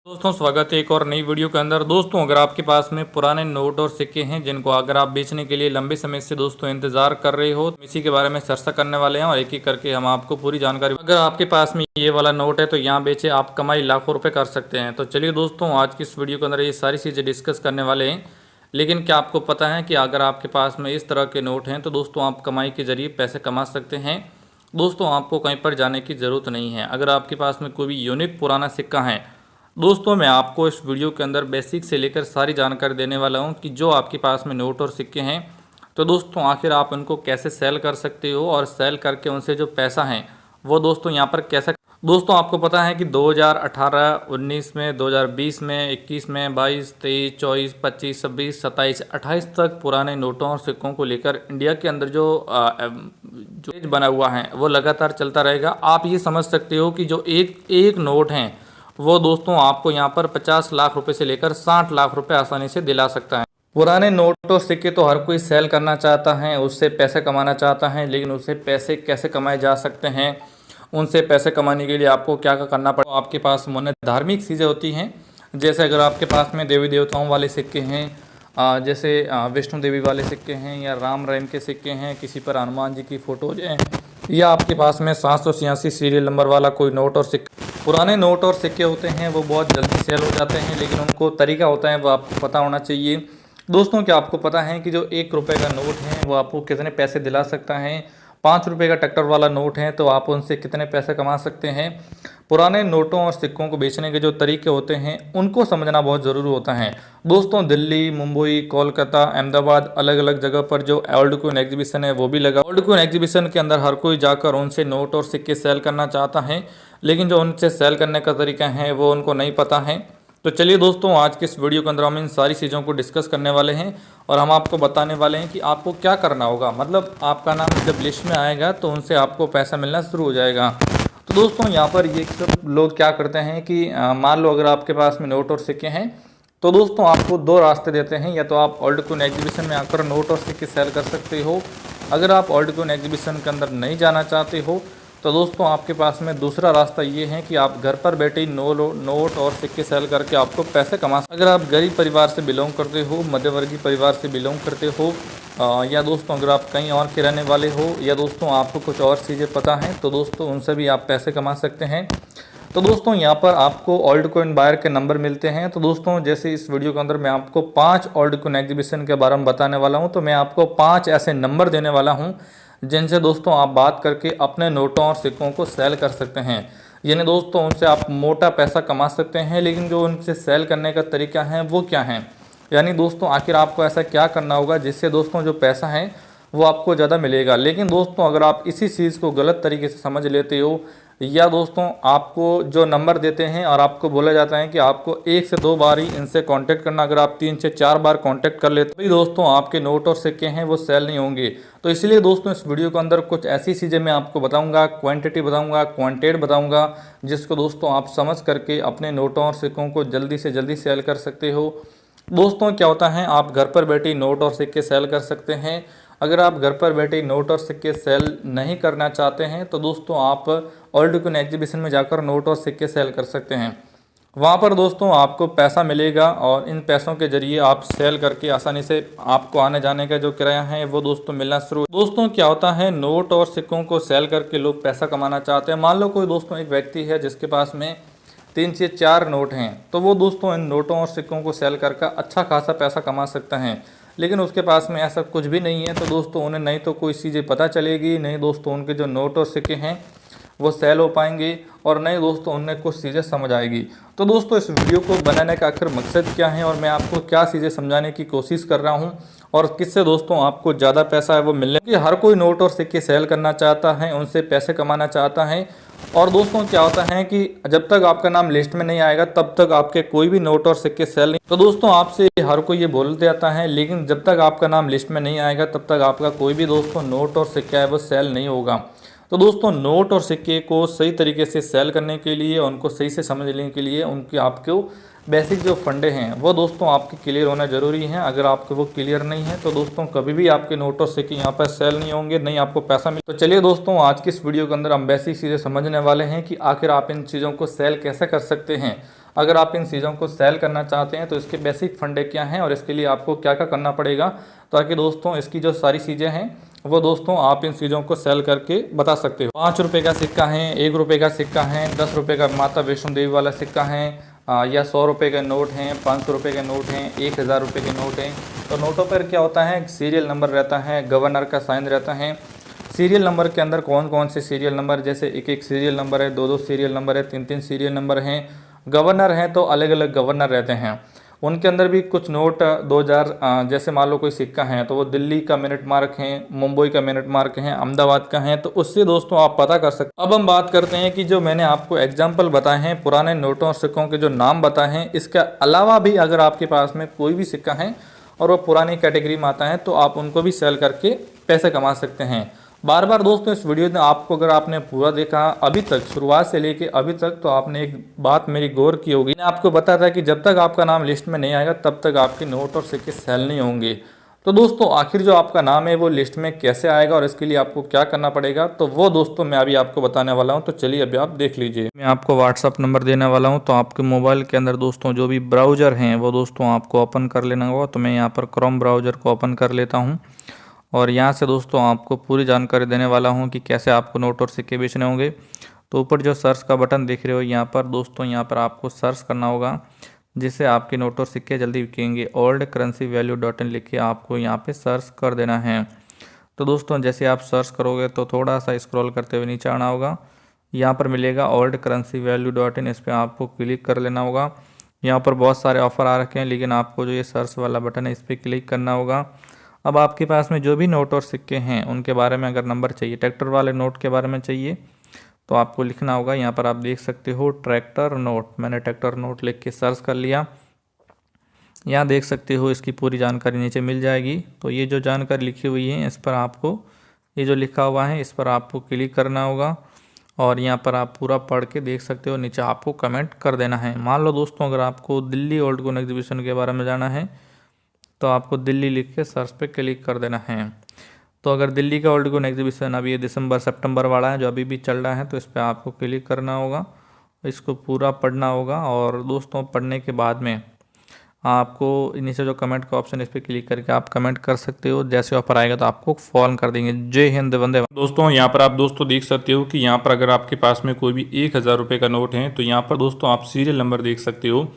दोस्तों स्वागत है एक और नई वीडियो के अंदर। दोस्तों अगर आपके पास में पुराने नोट और सिक्के हैं जिनको अगर आप बेचने के लिए लंबे समय से दोस्तों इंतजार कर रहे हो, तो इसी के बारे में चर्चा करने वाले हैं और एक एक करके हम आपको पूरी जानकारी। अगर आपके पास में ये वाला नोट है तो यहाँ बेचे आप कमाई लाखों रुपए कर सकते हैं। तो चलिए दोस्तों आज की इस वीडियो के अंदर ये सारी चीज़ें डिस्कस करने वाले हैं। लेकिन क्या आपको पता है कि अगर आपके पास में इस तरह के नोट हैं तो दोस्तों आप कमाई के जरिए पैसे कमा सकते हैं। दोस्तों आपको कहीं पर जाने की ज़रूरत नहीं है। अगर आपके पास में कोई भी यूनिक पुराना सिक्का है, दोस्तों मैं आपको इस वीडियो के अंदर बेसिक से लेकर सारी जानकारी देने वाला हूं कि जो आपके पास में नोट और सिक्के हैं तो दोस्तों आखिर आप उनको कैसे सेल कर सकते हो और सेल करके उनसे जो पैसा है वो दोस्तों यहां पर कैसे। दोस्तों आपको पता है कि 2018, 19 में, 2020 में, 21 में, 22, 23, 24, 25, 26, 27, 28 तक पुराने नोटों और सिक्कों को लेकर इंडिया के अंदर जो पेज बना हुआ है वो लगातार चलता रहेगा। आप ये समझ सकते हो कि जो एक नोट हैं वो दोस्तों आपको यहाँ पर 50 लाख रुपए से लेकर 60 लाख रुपए आसानी से दिला सकता है। पुराने नोट और सिक्के तो हर कोई सेल करना चाहता है, उससे पैसे कमाना चाहता है, लेकिन उससे पैसे कैसे कमाए जा सकते हैं, उनसे पैसे कमाने के लिए आपको क्या क्या करना पड़ेगा। आपके पास मोने धार्मिक चीज़ें होती हैं, जैसे अगर आपके पास में देवी देवताओं वाले सिक्के हैं, जैसे विष्णु देवी वाले सिक्के हैं या राम रहीम के सिक्के हैं, किसी पर हनुमान जी की फ़ोटोज हैं, या आपके पास में 786 सीरियल नंबर वाला कोई नोट और सिक्का। पुराने नोट और सिक्के होते हैं वो बहुत जल्दी सेल हो जाते हैं, लेकिन उनको तरीका होता है वो आपको पता होना चाहिए। दोस्तों क्या आपको पता है कि जो 1 रुपये का नोट है वो आपको कितने पैसे दिला सकता है। 5 रुपये का ट्रैक्टर वाला नोट है तो आप उनसे कितने पैसे कमा सकते हैं। पुराने नोटों और सिक्कों को बेचने के जो तरीके होते हैं उनको समझना बहुत ज़रूरी होता है। दोस्तों दिल्ली, मुंबई, कोलकाता, अहमदाबाद, अलग अलग जगह पर जो ओल्ड कॉइन एग्जीबिशन है वो भी लगा। ओल्ड कॉइन एग्जीबिशन के अंदर हर कोई जाकर उनसे नोट और सिक्के सेल करना चाहता है, लेकिन जो उनसे सेल करने का तरीका है वो उनको नहीं पता है। तो चलिए दोस्तों आज के इस वीडियो के अंदर हम इन सारी चीज़ों को डिस्कस करने वाले हैं और हम आपको बताने वाले हैं कि आपको क्या करना होगा। मतलब आपका नाम जब लिस्ट में आएगा तो उनसे आपको पैसा मिलना शुरू हो जाएगा। तो दोस्तों यहाँ पर ये सब लोग क्या करते हैं कि मान लो अगर आपके पास में नोट और सिक्के हैं तो दोस्तों आपको 2 रास्ते देते हैं। या तो आप ओल्ड कॉइन एग्जीबिशन में आकर नोट और सिक्के सेल कर सकते हो। अगर आप ओल्ड कॉइन एग्जीबिशन के अंदर नहीं जाना चाहते हो तो दोस्तों आपके पास में दूसरा रास्ता ये है कि आप घर पर बैठे नोट और सिक्के सेल करके आपको पैसे कमा सकते। अगर आप गरीब परिवार से बिलोंग करते हो, मध्यवर्गीय परिवार से बिलोंग करते हो, या दोस्तों अगर आप कहीं और के रहने वाले हो, या दोस्तों आपको कुछ और चीज़ें पता हैं तो दोस्तों उनसे भी आप पैसे कमा सकते हैं। तो दोस्तों यहाँ पर आपको ओल्ड कॉइन बायर के नंबर मिलते हैं। तो दोस्तों जैसे इस वीडियो के अंदर मैं आपको 5 ओल्ड कॉइन एग्जीबिशन के बारे में बताने वाला हूँ, तो मैं आपको 5 ऐसे नंबर देने वाला हूँ जिनसे दोस्तों आप बात करके अपने नोटों और सिक्कों को सेल कर सकते हैं। यानी दोस्तों उनसे आप मोटा पैसा कमा सकते हैं, लेकिन जो उनसे सेल करने का तरीका है वो क्या है। यानी दोस्तों आखिर आपको ऐसा क्या करना होगा जिससे दोस्तों जो पैसा है वो आपको ज़्यादा मिलेगा। लेकिन दोस्तों अगर आप इसी चीज़ को गलत तरीके से समझ लेते हो, या दोस्तों आपको जो नंबर देते हैं और आपको बोला जाता है कि आपको 1 से 2 बार ही इनसे कांटेक्ट करना, अगर आप 3 से 4 बार कांटेक्ट कर लेते तो दोस्तों आपके नोट और सिक्के हैं वो सेल नहीं होंगे। तो इसलिए दोस्तों इस वीडियो के अंदर कुछ ऐसी चीज़ें मैं आपको बताऊंगा, क्वांटिटी बताऊंगा, क्वांटिटी बताऊंगा, जिसको दोस्तों आप समझ करके अपने नोटों और सिक्कों को जल्दी से जल्दी सेल कर सकते हो। दोस्तों क्या होता है, आप घर पर बैठे नोट और सिक्के सेल कर सकते हैं। अगर आप घर पर बैठे नोट और सिक्के सेल नहीं करना चाहते हैं तो दोस्तों आप ओल्ड कॉइन एग्जीबिशन में जाकर नोट और सिक्के सेल कर सकते हैं। वहाँ पर दोस्तों आपको पैसा मिलेगा और इन पैसों के जरिए आप सेल करके आसानी से आपको आने जाने का जो किराया है वो दोस्तों मिलना शुरू। दोस्तों क्या होता है, नोट और सिक्कों को सेल करके लोग पैसा कमाना चाहते हैं। मान लो कोई दोस्तों एक व्यक्ति है जिसके पास में 3 से 4 नोट हैं, तो वो दोस्तों इन नोटों और सिक्कों को सेल करके अच्छा खासा पैसा कमा सकता है। लेकिन उसके पास में ऐसा कुछ भी नहीं है तो दोस्तों उन्हें नहीं तो कोई चीज़ें पता चलेगी, नहीं दोस्तों उनके जो नोट और सिक्के हैं वो सेल हो पाएंगे, और नहीं दोस्तों उन्हें कुछ चीज़ें समझ आएगी। तो दोस्तों इस वीडियो को बनाने का आखिर मकसद क्या है और मैं आपको क्या चीज़ें समझाने की कोशिश कर रहा हूँ और किससे दोस्तों आपको ज़्यादा पैसा है वो मिलने की। हर कोई नोट और सिक्के सेल करना चाहता है, उनसे पैसे कमाना चाहता है। और दोस्तों क्या होता है कि जब तक आपका नाम लिस्ट में नहीं आएगा तब तक आपके कोई भी नोट और सिक्के सेल नहीं। तो दोस्तों आपसे हर कोई ये बोलते आता है, लेकिन जब तक आपका नाम लिस्ट में नहीं आएगा तब तक आपका कोई भी दोस्तों नोट और सिक्का है वो सेल नहीं होगा। तो दोस्तों नोट और सिक्के को सही तरीके से सेल करने के लिए, उनको सही से समझने के लिए उनकी आपको बेसिक जो फंडे हैं वो दोस्तों आपके क्लियर होना ज़रूरी है। अगर आपके वो क्लियर नहीं है तो दोस्तों कभी भी आपके नोट और सिक्के यहाँ पर सेल नहीं होंगे, नहीं आपको पैसा मिले। तो चलिए दोस्तों आज की इस वीडियो के अंदर हम बेसिक चीज़ें समझने वाले हैं कि आखिर आप इन चीज़ों को सेल कैसे कर सकते हैं। अगर आप इन चीज़ों को सेल करना चाहते हैं तो इसके बेसिक फंडे क्या हैं और इसके लिए आपको क्या क्या करना पड़ेगा, ताकि दोस्तों इसकी जो सारी चीज़ें हैं वो दोस्तों आप इन चीज़ों को सेल करके बता सकते हो। 5 रुपये का सिक्का है, 1 रुपये का सिक्का है, 10 रुपये का माता वैष्णो देवी वाला सिक्का है, या 100 रुपये के नोट हैं, 500 रुपये के नोट हैं, 1000 रुपये के नोट हैं। तो नोटों पर क्या होता है, सीरियल नंबर रहता है, गवर्नर का साइन रहता है। सीरियल नंबर के अंदर कौन कौन से सीरियल नंबर, जैसे एक एक सीरियल नंबर है, दो दो सीरियल नंबर है, तीन तीन सीरियल नंबर हैं। गवर्नर हैं तो अलग अलग गवर्नर रहते हैं, उनके अंदर भी कुछ नोट 2000, जैसे मान लो कोई सिक्का है तो वो दिल्ली का मिनट मार्क है, मुंबई का मिनट मार्क है, अहमदाबाद का है, तो उससे दोस्तों आप पता कर सकते। अब हम बात करते हैं कि जो मैंने आपको एग्जाम्पल बताए हैं पुराने नोटों और सिक्कों के जो नाम बताए हैं, इसके अलावा भी अगर आपके पास में कोई भी सिक्का है और वो पुरानी कैटेगरी में आता है तो आप उनको भी सेल करके पैसे कमा सकते हैं। बार बार दोस्तों इस वीडियो में आपको, अगर आपने पूरा देखा अभी तक, शुरुआत से लेके अभी तक, तो आपने एक बात मेरी गौर की होगी। मैंने आपको बताया था कि जब तक आपका नाम लिस्ट में नहीं आएगा तब तक आपके नोट और सिक्के सेल नहीं होंगे। तो दोस्तों आखिर जो आपका नाम है वो लिस्ट में कैसे आएगा और इसके लिए आपको क्या करना पड़ेगा, तो वो दोस्तों मैं अभी आपको बताने वाला हूँ। तो चलिए अभी आप देख लीजिए। मैं आपको व्हाट्सअप नंबर देने वाला हूँ, तो आपके मोबाइल के अंदर दोस्तों जो भी ब्राउज़र हैं वो दोस्तों आपको ओपन कर लेना होगा। तो मैं यहाँ पर क्रोम ब्राउज़र को ओपन कर लेता हूँ और यहाँ से दोस्तों आपको पूरी जानकारी देने वाला हूँ कि कैसे आपको नोट और सिक्के बेचने होंगे। तो ऊपर जो सर्च का बटन देख रहे हो यहाँ पर दोस्तों, यहाँ पर आपको सर्च करना होगा, जिससे आपके नोट और सिक्के जल्दी बिकेंगे। oldcurrencyvalue.in लिख के आपको यहाँ पे सर्च कर देना है। तो दोस्तों जैसे आप सर्च करोगे तो थोड़ा सा स्क्रॉल करते हुए नीचे आना होगा, यहाँ पर मिलेगा oldcurrencyvalue.in, इस पर आपको क्लिक कर लेना होगा। यहाँ पर बहुत सारे ऑफ़र आ रखे हैं, लेकिन आपको जो ये सर्च वाला बटन है इस पर क्लिक करना होगा। अब आपके पास में जो भी नोट और सिक्के हैं उनके बारे में अगर नंबर चाहिए, ट्रैक्टर वाले नोट के बारे में चाहिए, तो आपको लिखना होगा। यहाँ पर आप देख सकते हो ट्रैक्टर नोट, मैंने ट्रैक्टर नोट लिख के सर्च कर लिया। यहाँ देख सकते हो इसकी पूरी जानकारी नीचे मिल जाएगी। तो ये जो जानकारी लिखी हुई है इस पर आपको, ये जो लिखा हुआ है इस पर आपको क्लिक करना होगा और यहाँ पर आप पूरा पढ़ के देख सकते हो। नीचे आपको कमेंट कर देना है। मान लो दोस्तों अगर आपको दिल्ली ओल्ड गोल्ड एग्जीबिशन के बारे में जाना है तो आपको दिल्ली लिख के सर्च पे क्लिक कर देना है। तो अगर दिल्ली का ओल्ड गोल्ड एग्जीबिशन अभी ये दिसंबर सितंबर वाला है जो अभी भी चल रहा है, तो इस पर आपको क्लिक करना होगा, इसको पूरा पढ़ना होगा। और दोस्तों पढ़ने के बाद में आपको नीचे जो कमेंट का ऑप्शन, इस पर क्लिक करके आप कमेंट कर सकते हो। जैसे ऑफर आएगा तो आपको फ़ोन कर देंगे। जय हिंद, वंदे। दोस्तों यहाँ पर आप दोस्तों देख सकते हो कि यहाँ पर अगर आपके पास में कोई भी 1000 रुपये का नोट है तो यहाँ पर दोस्तों आप सीरियल नंबर देख सकते हो।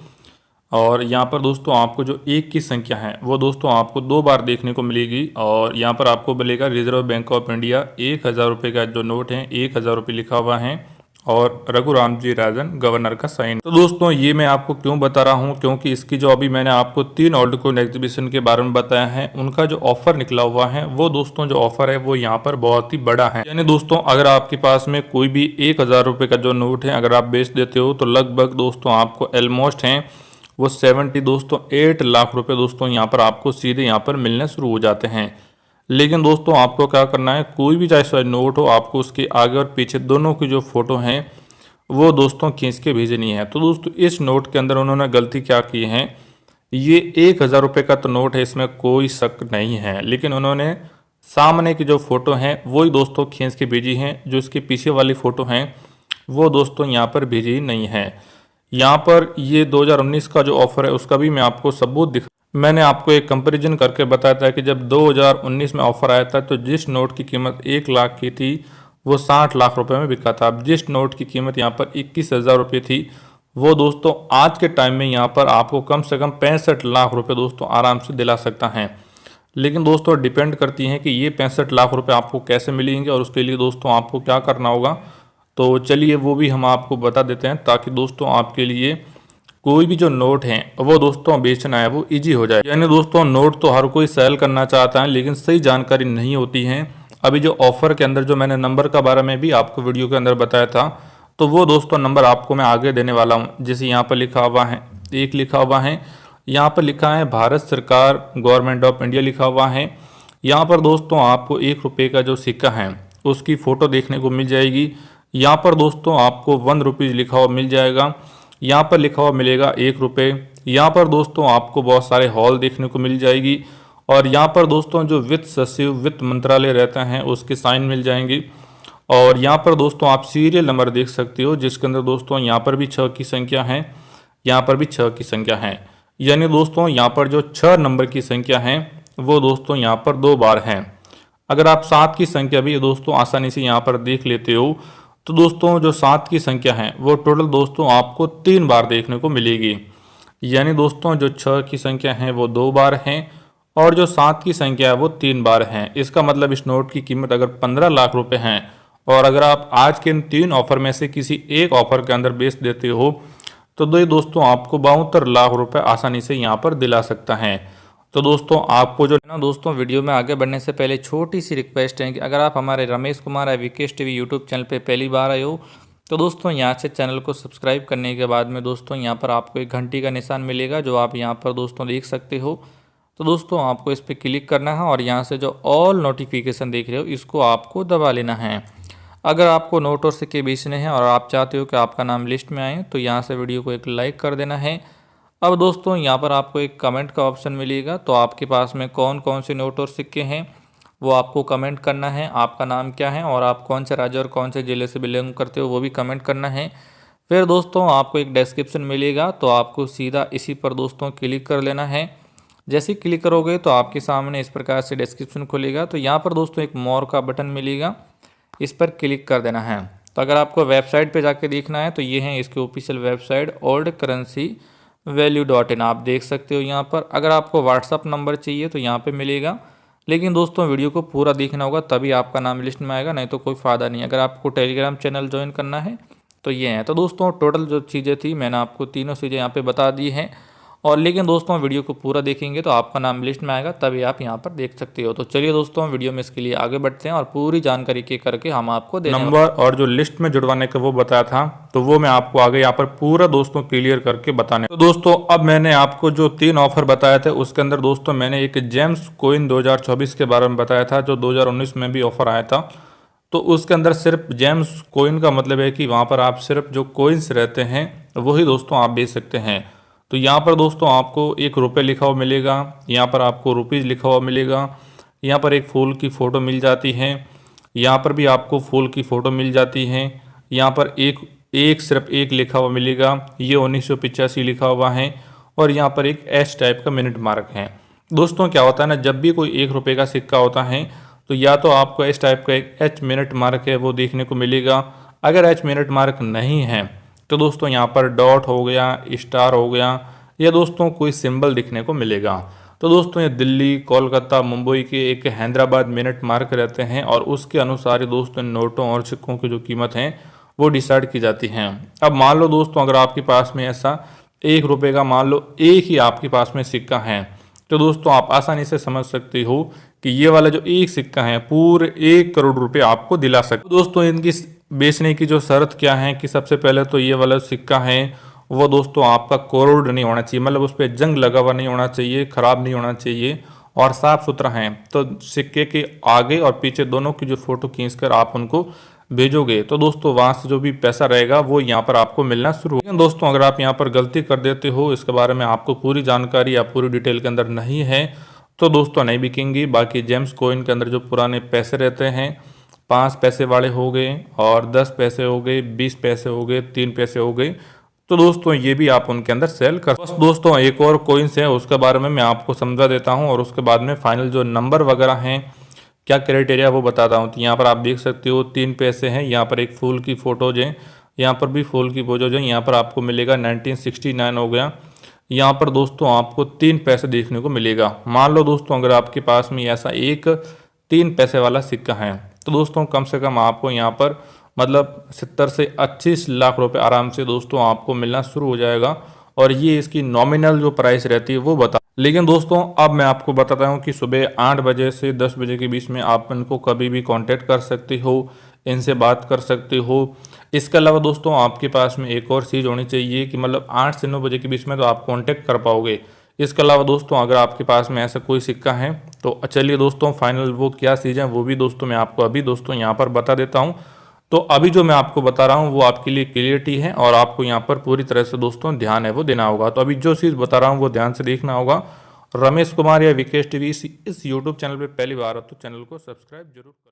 और यहाँ पर दोस्तों आपको जो एक की संख्या है वो दोस्तों आपको 2 बार देखने को मिलेगी। और यहाँ पर आपको मिलेगा रिजर्व बैंक ऑफ इंडिया 1000 रुपये का जो नोट है, 1000 रुपये लिखा हुआ है और रघुराम जी राजन गवर्नर का साइन। तो दोस्तों ये मैं आपको क्यों बता रहा हूँ, क्योंकि इसकी जो अभी मैंने आपको 3 ओल्ड गोल्ड एग्जीबिशन के बारे में बताया है, उनका जो ऑफर निकला हुआ है वो दोस्तों जो ऑफर है वो यहाँ पर बहुत ही बड़ा है। यानी दोस्तों अगर आपके पास में कोई भी 1000 रुपये का जो नोट है अगर आप बेच देते हो तो लगभग दोस्तों आपको ऑलमोस्ट है वो 70 दोस्तों 8 लाख रुपए दोस्तों यहाँ पर आपको सीधे यहाँ पर मिलने शुरू हो जाते हैं। लेकिन दोस्तों आपको क्या करना है, कोई भी चाहे नोट हो, आपको उसके आगे और पीछे दोनों की जो फोटो हैं वो दोस्तों खींच के भेजनी है। तो दोस्तों इस नोट के अंदर उन्होंने गलती क्या की है, ये 1000 रुपये का तो नोट है, इसमें कोई शक नहीं है, लेकिन उन्होंने सामने की जो फोटो हैं वही दोस्तों खींच के भेजी हैं, जो इसके पीछे वाली फ़ोटो हैं वो दोस्तों यहाँ पर भेजी नहीं है। यहाँ पर ये 2019 का जो ऑफर है उसका भी मैं आपको सबूत मैंने आपको एक कंपैरिजन करके बताया था कि जब 2019 में ऑफर आया था तो जिस नोट की कीमत 1 लाख की थी वो 60 लाख रुपए में बिका था। अब जिस नोट की कीमत यहाँ पर 21,000 रुपये थी वो दोस्तों आज के टाइम में यहाँ पर आपको कम से कम 65 लाख रुपये दोस्तों आराम से दिला सकता है। लेकिन दोस्तों डिपेंड करती हैं कि ये 65 लाख रुपये आपको कैसे मिलेंगे और उसके लिए दोस्तों आपको क्या करना होगा। तो चलिए वो भी हम आपको बता देते हैं, ताकि दोस्तों आपके लिए कोई भी जो नोट है वो दोस्तों बेचना है वो इजी हो जाए। यानी दोस्तों नोट तो हर कोई सेल करना चाहता है, लेकिन सही जानकारी नहीं होती है। अभी जो ऑफर के अंदर जो मैंने नंबर का बारे में भी आपको वीडियो के अंदर बताया था, तो वो दोस्तों नंबर आपको मैं आगे देने वाला हूँ। जैसे यहाँ पर लिखा हुआ है, एक लिखा हुआ है, यहाँ पर लिखा है भारत सरकार गवर्नमेंट ऑफ इंडिया लिखा हुआ है। यहाँ पर दोस्तों आपको 1 रुपये का जो सिक्का है उसकी फ़ोटो देखने को मिल जाएगी। यहाँ पर दोस्तों आपको 1 रुपीज़ लिखा हुआ मिल जाएगा। यहाँ पर लिखा हुआ मिलेगा 1 रुपये। यहाँ पर दोस्तों आपको बहुत सारे हॉल देखने को मिल जाएगी। और यहाँ पर दोस्तों जो वित्त सचिव वित्त मंत्रालय रहता है उसके साइन मिल जाएंगे। और यहाँ पर दोस्तों आप सीरियल नंबर देख सकते हो, जिसके अंदर दोस्तों यहाँ पर भी 6 की संख्या है। यहाँ पर भी 6 की संख्या है। यानी दोस्तों यहाँ पर जो 6 नंबर की संख्या है वो दोस्तों यहाँ पर 2 बार है। अगर आप 7 की संख्या भी दोस्तों आसानी से यहाँ पर देख लेते हो तो दोस्तों जो 7 की संख्या है वो टोटल दोस्तों आपको 3 बार देखने को मिलेगी। यानी दोस्तों जो 6 की संख्या है वो 2 बार है और जो 7 की संख्या है वो 3 बार है। इसका मतलब इस नोट की कीमत अगर 15 लाख रुपए है और अगर आप आज के इन 3 ऑफर में से किसी एक ऑफर के अंदर बेच देते हो तो दोस्तों आपको 72 लाख रुपए आसानी से यहाँ पर दिला सकता है। तो दोस्तों आपको जो ना दोस्तों वीडियो में आगे बढ़ने से पहले छोटी सी रिक्वेस्ट है कि अगर आप हमारे Ramesh Kumar Vikesh TV YouTube channel पे पहली बार आए हो तो दोस्तों यहाँ से चैनल को सब्सक्राइब करने के बाद में दोस्तों यहाँ पर आपको एक घंटी का निशान मिलेगा जो आप यहाँ पर दोस्तों देख सकते हो। तो दोस्तों आपको इस पर क्लिक करना है और यहाँ से जो ऑल नोटिफिकेशन देख रहे हो इसको आपको दबा लेना है। अगर आपको नोट और सिक्के बेचने हैं और आप चाहते हो कि आपका नाम लिस्ट में आए तो यहाँ से वीडियो को एक लाइक कर देना है। अब दोस्तों यहाँ पर आपको एक कमेंट का ऑप्शन मिलेगा, तो आपके पास में कौन कौन से नोट और सिक्के हैं वो आपको कमेंट करना है। आपका नाम क्या है और आप कौन से राज्य और कौन से ज़िले से बिलोंग करते हो वो भी कमेंट करना है। फिर दोस्तों आपको एक डिस्क्रिप्शन मिलेगा, तो आपको सीधा इसी पर दोस्तों क्लिक कर लेना है। जैसे क्लिक करोगे तो आपके सामने इस प्रकार से डिस्क्रिप्शन खुलेगा। तो यहाँ पर दोस्तों एक मोर का बटन मिलेगा, इस पर क्लिक कर देना है। तो अगर आपको वेबसाइट पे जाके देखना है तो ये है इसकी ऑफिशियल वेबसाइट oldcurrencyvalue.in, आप देख सकते हो यहाँ पर। अगर आपको व्हाट्सअप नंबर चाहिए तो यहाँ पे मिलेगा, लेकिन दोस्तों वीडियो को पूरा देखना होगा तभी आपका नाम लिस्ट में आएगा, नहीं तो कोई फ़ायदा नहीं। अगर आपको टेलीग्राम चैनल ज्वाइन करना है तो ये है। तो दोस्तों टोटल जो चीज़ें थी मैंने आपको तीनों चीज़ें यहाँ पे बता दी हैं, और लेकिन दोस्तों वीडियो को पूरा देखेंगे तो आपका नाम लिस्ट में आएगा, तभी आप यहाँ पर देख सकते हो। तो चलिए दोस्तों वीडियो में इसके लिए आगे बढ़ते हैं और पूरी जानकारी के करके हम आपको नंबर और जो लिस्ट में जुड़वाने का वो बताया था तो वो मैं आपको आगे यहाँ पर पूरा दोस्तों क्लियर करके बताने। तो दोस्तों अब मैंने आपको जो 3 ऑफर बताए थे उसके अंदर दोस्तों मैंने एक जेम्स कॉइन 2024 के बारे में बताया था जो 2019 में भी ऑफर आया था। तो उसके अंदर सिर्फ जेम्स कॉइन का मतलब है कि वहाँ पर आप सिर्फ जो कॉइन्स रहते हैं वही दोस्तों आप बेच सकते हैं। तो यहाँ पर दोस्तों आपको 1 रुपये लिखा हुआ मिलेगा, यहाँ पर आपको रुपीज़ लिखा हुआ मिलेगा, यहाँ पर एक फूल की फ़ोटो मिल जाती है, यहाँ पर भी आपको फूल की फ़ोटो मिल जाती है, यहाँ पर सिर्फ एक लिखा हुआ मिलेगा, ये 1985 लिखा हुआ है, और यहाँ पर एक एच टाइप का मिनट मार्क है। दोस्तों क्या होता है ना, जब भी कोई 1 रुपये का सिक्का होता है तो या तो आपको इस टाइप का एक एच मिनट मार्क है वो देखने को मिलेगा। अगर एच मिनट मार्क नहीं है तो दोस्तों यहाँ पर डॉट हो गया, स्टार हो गया, या दोस्तों कोई सिंबल दिखने को मिलेगा। तो दोस्तों ये दिल्ली, कोलकाता, मुंबई के एक हैदराबाद मिनट मार्क रहते हैं और उसके अनुसार दोस्तों नोटों और सिक्कों की जो कीमत है वो डिसाइड की जाती हैं। अब मान लो दोस्तों अगर आपके पास में ऐसा 1 रुपये का मान लो एक ही आपके पास में सिक्का है तो दोस्तों आप आसानी से समझ सकते हो कि ये वाला जो एक सिक्का है पूरे 1 करोड़ रुपए आपको दिला सकते। दोस्तों इनकी बेचने की जो शर्त क्या है कि सबसे पहले तो ये वाला सिक्का है वो दोस्तों आपका कोरोड नहीं होना चाहिए, मतलब उस पर जंग लगा हुआ नहीं होना चाहिए, ख़राब नहीं होना चाहिए और साफ़ सुथरा है। तो सिक्के के आगे और पीछे दोनों की जो फ़ोटो खींच कर आप उनको भेजोगे तो दोस्तों वहाँ से जो भी पैसा रहेगा वो यहाँ पर आपको मिलना शुरू होगा। दोस्तों अगर आप यहाँ पर गलती कर देते हो, इसके बारे में आपको पूरी जानकारी या पूरी डिटेल के अंदर नहीं है तो दोस्तों नहीं बिकेंगी। बाकी जेम्स कॉइन के अंदर जो पुराने पैसे रहते हैं 5 पैसे वाले हो गए और 10 पैसे हो गए, 20 पैसे हो गए, 3 पैसे हो गए, तो दोस्तों ये भी आप उनके अंदर सेल कर। बस दोस्तों एक और कॉइन्स है उसके बारे में मैं आपको समझा देता हूँ और उसके बाद में फाइनल जो नंबर वगैरह हैं क्या क्राइटेरिया वो बताता हूँ। तो यहाँ पर आप देख सकते हो 3 पैसे हैं, यहाँ पर एक फूल की फ़ोटोज है, यहाँ पर भी फूल की फोटोज है, यहाँ पर आपको मिलेगा 1969 हो गया। यहाँ पर दोस्तों आपको 3 पैसे देखने को मिलेगा। मान लो दोस्तों अगर आपके पास में ऐसा एक 3 पैसे वाला सिक्का है तो दोस्तों कम से कम आपको यहाँ पर मतलब 70 से 25 लाख रुपए आराम से दोस्तों आपको मिलना शुरू हो जाएगा, और ये इसकी नॉमिनल जो प्राइस रहती है वो बता। लेकिन दोस्तों अब मैं आपको बताता हूँ कि सुबह 8 बजे से 10 बजे के बीच में आप इनको कभी भी कांटेक्ट कर सकते हो, इनसे बात कर सकते हो। इसके अलावा दोस्तों आपके पास में एक और चीज़ होनी चाहिए कि मतलब 8 से 9 बजे के बीच में तो आप कांटेक्ट कर पाओगे। इसके अलावा दोस्तों अगर आपके पास में ऐसा कोई सिक्का है तो चलिए दोस्तों फाइनल वो क्या चीज़ है वो भी दोस्तों मैं आपको अभी दोस्तों यहाँ पर बता देता हूँ। तो अभी जो मैं आपको बता रहा हूँ वो आपके लिए क्लियरिटी है और आपको यहाँ पर पूरी तरह से दोस्तों ध्यान है वो देना होगा। तो अभी जो चीज़ बता रहा हूँ वो ध्यान से देखना होगा। रमेश कुमार या विकेश टीवी इस यूट्यूब चैनल पे पहली बार हो तो चैनल को सब्सक्राइब जरूर करें।